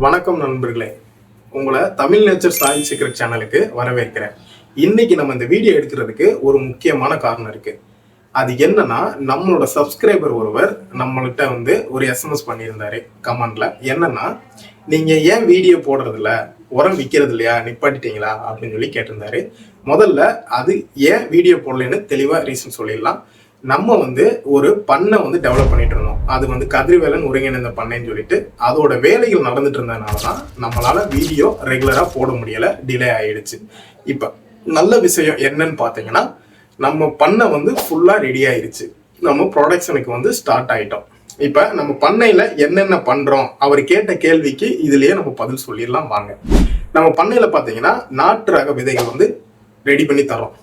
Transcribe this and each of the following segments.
வணக்கம் நண்பர்களே, உங்களை தமிழ் நேச்சர் சாயில் சீக்ரெட் சேனலுக்கு வரவேற்கிறேன். இன்னைக்கு நம்ம இந்த வீடியோ எடுக்கிறதுக்கு ஒரு முக்கியமான காரணம் இருக்கு. அது என்னன்னா, நம்மளோட சப்ஸ்கிரைபர் ஒருவர் நம்மள்கிட்ட ஒரு எஸ்எம்எஸ் பண்ணியிருந்தாரு கமெண்ட்ல. என்னன்னா, நீங்க ஏன் வீடியோ போடுறதில்ல, உரம் விற்கிறது இல்லையா, நிப்பாட்டிட்டீங்களா அப்படின்னு சொல்லி கேட்டிருந்தாரு. முதல்ல அது ஏன் வீடியோ போடலன்னு தெளிவா ரீசன் சொல்லிடலாம். நம்ம ஒரு பண்ணை டெவலப் பண்ணிட்டு இருந்தோம். அது கதிர்வேலன் ஒருங்கிணைந்த பண்ணைன்னு சொல்லிட்டு அதோட வேலைகள் நடந்துட்டு இருந்ததுனால தான் நம்மளால வீடியோ ரெகுலரா போட முடியல, டிலே ஆயிடுச்சு. இப்ப நல்ல விஷயம் என்னன்னு பாத்தீங்கன்னா, நம்ம பண்ணை ஃபுல்லா ரெடி ஆயிடுச்சு. நம்ம ப்ரொடக்ஷனுக்கு ஸ்டார்ட் ஆயிட்டோம். இப்ப நம்ம பண்ணையில என்னென்ன பண்றோம், அவர் கேட்ட கேள்விக்கு இதுலயே நம்ம பதில் சொல்லிடலாம் வாங்க. நம்ம பண்ணையில பாத்தீங்கன்னா நாட்டு ரக விதைகள் ரெடி பண்ணி தரோம்.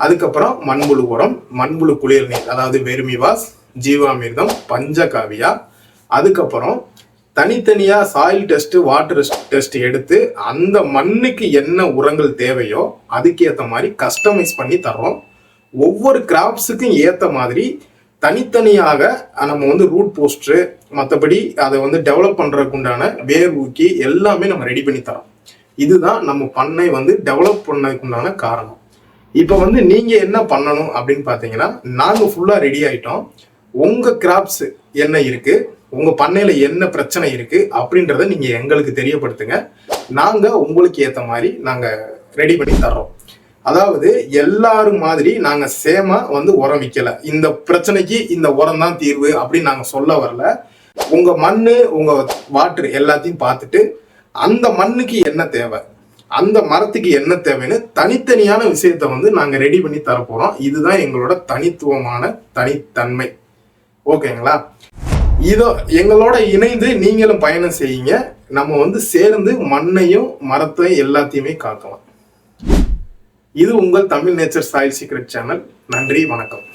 அதுக்கப்புறம் மண்புழு உரம், மண்புழு குளியல் நீர், அதாவது வெர்மிவாஸ், ஜீவாமிர்தம், பஞ்சகாவியா. அதுக்கப்புறம் தனித்தனியா சாயில் டெஸ்ட், வாட்டர் டெஸ்ட் எடுத்து அந்த மண்ணுக்கு என்ன உரங்கள் தேவையோ அதுக்கேற்ற மாதிரி கஸ்டமைஸ் பண்ணி தர்றோம். ஒவ்வொரு கிராப்ஸுக்கும் ஏற்ற மாதிரி தனித்தனியாக நம்ம ரூட் போஸ்டர், மற்றபடி அதை டெவலப் பண்றதுக்கு உண்டான வேர் ஊக்கி எல்லாமே நம்ம ரெடி பண்ணி தரோம். இதுதான் நம்ம பண்ணை டெவலப் பண்ணதுக்கு உண்டான காரணம். இப்போ நீங்க என்ன பண்ணணும் அப்படின்னு பாத்தீங்கன்னா, நாங்க ஃபுல்லா ரெடி ஆயிட்டோம். உங்க கிராப்ஸ் என்ன இருக்கு, உங்க பண்ணையில என்ன பிரச்சனை இருக்கு அப்படின்றத நீங்க எங்களுக்கு தெரியப்படுத்துங்க. நாங்க உங்களுக்கு ஏத்த மாதிரி நாங்க ரெடி பண்ணி தர்றோம். அதாவது எல்லாரும் மாதிரி நாங்க சேமா உரம் விற்கல. இந்த பிரச்சனைக்கு இந்த உரம் தான் தீர்வு அப்படின்னு நாங்க சொல்ல வரல. உங்க மண்ணு, உங்க வாட்டர் எல்லாத்தையும் பார்த்துட்டு அந்த மண்ணுக்கு என்ன தேவை, அந்த மரத்துக்கு என்ன தேவைன்னு தனித்தனியான விஷயத்த நாங்க ரெடி பண்ணி தரப்போறோம். இதுதான் எங்களோட தனித்துவமான தனித்தன்மை. ஓகேங்களா? இதோ எங்களோட இணைந்து நீங்களும் பயணம் செய்யுங்க. நம்ம சேர்ந்து மண்ணையும் மரத்தையும் எல்லாத்தையுமே காக்கலாம். இது உங்கள் Tamil nature soil secret channel. நன்றி, வணக்கம்.